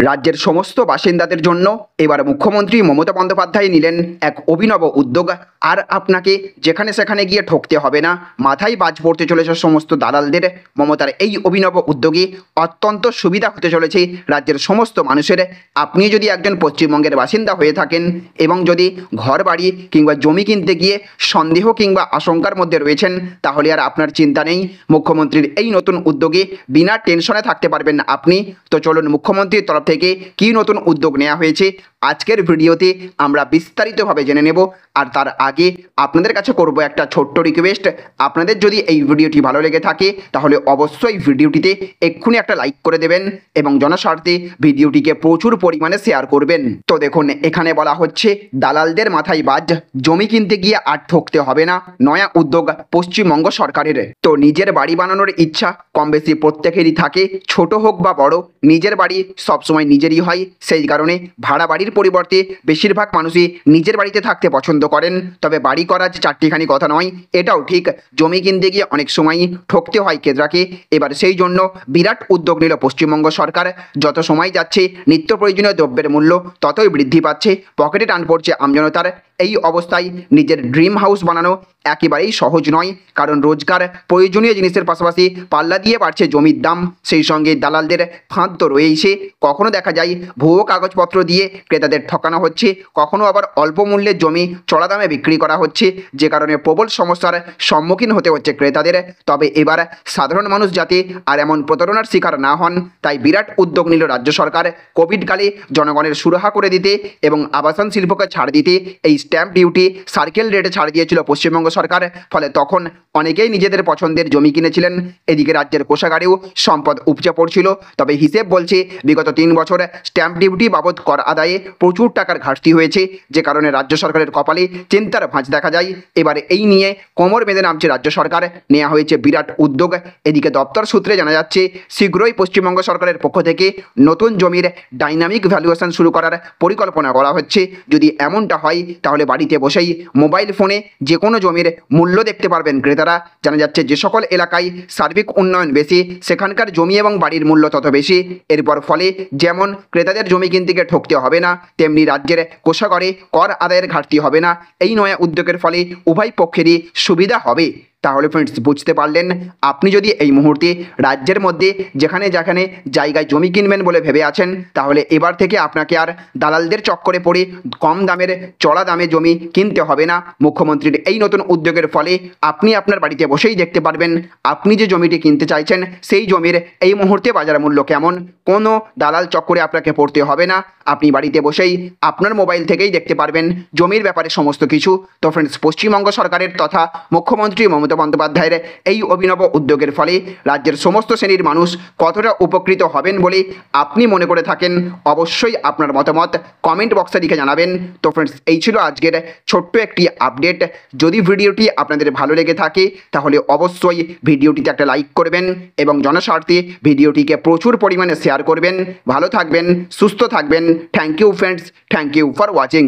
রাজ্যের সমস্ত বাসিন্দাদের জন্য এবার মুখ্যমন্ত্রী মমতা বন্দ্যোপাধ্যায় নিলেন এক অভিনব উদ্যোগ। আর আপনাকে যেখানে সেখানে গিয়ে ঠকতে হবে না, মাথায় বাজ পড়তে চলেছে সমস্ত দালালদের। মমতার এই অভিনব উদ্যোগে অত্যন্ত সুবিধা হতে চলেছে রাজ্যের সমস্ত মানুষের। আপনি যদি একজন পশ্চিমবঙ্গের বাসিন্দা হয়ে থাকেন এবং যদি ঘর বাড়ি কিংবা জমি কিনতে গিয়ে সন্দেহ কিংবা আশঙ্কার মধ্যে রয়েছেন, তাহলে আর আপনার চিন্তা নেই। মুখ্যমন্ত্রীর এই নতুন উদ্যোগে বিনা টেনশনে থাকতে পারবেন আপনি। তো চলুন মুখ্যমন্ত্রীর তরফ থেকে কী নতুন উদ্যোগ নেওয়া হয়েছে আজকের ভিডিওতে আমরা বিস্তারিতভাবে জেনে নেব। আর তার আগে আপনাদের কাছে করব একটা ছোট্ট রিকোয়েস্ট, আপনাদের যদি এই ভিডিওটি ভালো লেগে থাকে তাহলে অবশ্যই ভিডিওটিতে এক্ষুনি একটা লাইক করে দেবেন এবং জনস্বার্থে ভিডিওটিকে প্রচুর পরিমাণে শেয়ার করবেন। তো দেখুন, এখানে বলা হচ্ছে দালালদের মাথায় বাজ, জমি কিনতে গিয়ে আর ঠকতে হবে না, নয়া উদ্যোগ পশ্চিমবঙ্গ সরকারের। তো নিজের বাড়ি বানানোর ইচ্ছা কম বেশি প্রত্যেকেরই থাকে, ছোট হোক বা বড়। নিজের বাড়ি সবসময় নিজেরই হয়, সেই কারণে ভাড়া বাড়ির পরিবর্তে বেশিরভাগ মানুষই নিজের বাড়িতে থাকতে পছন্দ করেন। তবে বাড়ি করা যে চারটিখানি কথা নয়, এটাও ঠিক, জমি কিনতে গিয়ে অনেক সময়ই ঠকতে হয় কেদরাকে। এবার সেই জন্য বিরাট উদ্যোগ নিল পশ্চিমবঙ্গ সরকার। যত সময় যাচ্ছে নিত্য প্রয়োজনীয় দ্রব্যের মূল্য ততই বৃদ্ধি পাচ্ছে, পকেটে টান পড়ছে আমজনতার। এই অবস্থায় নিজের ড্রিম হাউস বানানো একেবারেই সহজ নয়, কারণ রোজগার প্রয়োজনীয় জিনিসের পাশাপাশি পাল্লা দিয়ে বাড়ছে জমির দাম, সেই সঙ্গে দালালদের ফাঁদ তো রয়েইছে। কখনো দেখা যায় ভুয়ো কাগজপত্র দিয়ে ক্রেতাদের ঠকানো হচ্ছে, কখনো আবার অল্প মূল্যের জমি চড়া দামে বিক্রি করা হচ্ছে, যে কারণে প্রবল সমস্যার সম্মুখীন হতে হচ্ছে ক্রেতাদের। তবে এবার সাধারণ মানুষ যাতে আর এমন প্রতারণার শিকার না হন, তাই বিরাট উদ্যোগ নিল রাজ্য সরকার। কোভিডকালে জনগণের সুরাহা করে দিতে এবং আবাসন শিল্পকে ছাড় দিতে এই স্ট্যাম্প ডিউটি সার্কেল রেটে ছাড় দিয়েছিল পশ্চিমবঙ্গ সরকার। ফলে তখন অনেকেই নিজেদের পছন্দের জমি কিনেছিলেন। এদিকে রাজ্যের কোষাগারেও সম্পদ উপচে পড়ছিল। তবে হিসেব বলছে বিগত 3 বছর স্ট্যাম্প ডিউটি বাবদ কর আদায়ে প্রচুর টাকার ঘাটতি হয়েছে, যে কারণে রাজ্য সরকারের কপালে চিন্তার ভাঁজ দেখা যায়। এবারে এই নিয়ে কোমর বেঁধে নামছে রাজ্য সরকার, নেওয়া হয়েছে বিরাট উদ্যোগ। এদিকে দপ্তর সূত্রে জানা যাচ্ছে শীঘ্রই পশ্চিমবঙ্গ সরকারের পক্ষ থেকে নতুন জমির ডাইনামিক ভ্যালুয়েশন শুরু করার পরিকল্পনা করা হচ্ছে। যদি এমনটা হয় তাহলে বাড়িতে বসেই মোবাইল ফোনে যে কোনো জমির মূল্য দেখতে পারবেন ক্রেতারা। জানা যাচ্ছে যে সকল এলাকায় সার্বিক উন্নয়ন বেশি, সেখানকার জমি এবং বাড়ির মূল্য তত বেশি। এরপর ফলে যেমন ক্রেতাদের জমি কিনতে গিয়ে ঠকতে হবে না, তেমনি রাজ্যের কোষাগারে কর আদায়ের ঘাটতি হবে না। এই নয়া উদ্যোগের ফলে উভয় পক্ষেরই সুবিধা হবে। তাহলে ফ্রেন্ডস, বুঝতে পারলেন, আপনি যদি এই মুহূর্তে রাজ্যের মধ্যে যেখানে যেখানে জায়গায় জমি কিনবেন বলে ভেবে আছেন, তাহলে এবার থেকে আপনাকে আর দালালদের চক্করে পড়ে কম দামের চড়া দামে জমি কিনতে হবে না। মুখ্যমন্ত্রীর এই নতুন উদ্যোগের ফলে আপনি আপনার বাড়িতে বসেই দেখতে পারবেন আপনি যে জমিটি কিনতে চাইছেন সেই জমির এই মুহূর্তে বাজার মূল্য কেমন। কোনো দালাল চক্করে আপনাকে পড়তে হবে না, আপনি বাড়িতে বসেই আপনার মোবাইল থেকেই দেখতে পারবেন জমির ব্যাপারে সমস্ত কিছু। তো ফ্রেন্ডস, পশ্চিমবঙ্গ সরকারের তথা মুখ্যমন্ত্রী মমতা বন্দ্যোপাধ্যায়ের এই অভিনব উদ্যোগের ফলে রাজ্যের সমস্ত শ্রেণীর মানুষ কতটা উপকৃত হবেন বলে আপনি মনে করে থাকেন, অবশ্যই আপনার মতামত কমেন্ট বক্সে লিখে জানাবেন। তো ফ্রেন্ডস, এই ছিল আজকের ছোট্ট একটি আপডেট। যদি ভিডিওটি আপনাদের ভালো লেগে থাকে তাহলে অবশ্যই ভিডিওটিতে একটা লাইক করবেন এবং জনস্বার্থে ভিডিওটিকে প্রচুর পরিমাণে শেয়ার করবেন। ভালো থাকবেন, সুস্থ থাকবেন। Thank you friends, thank you for watching.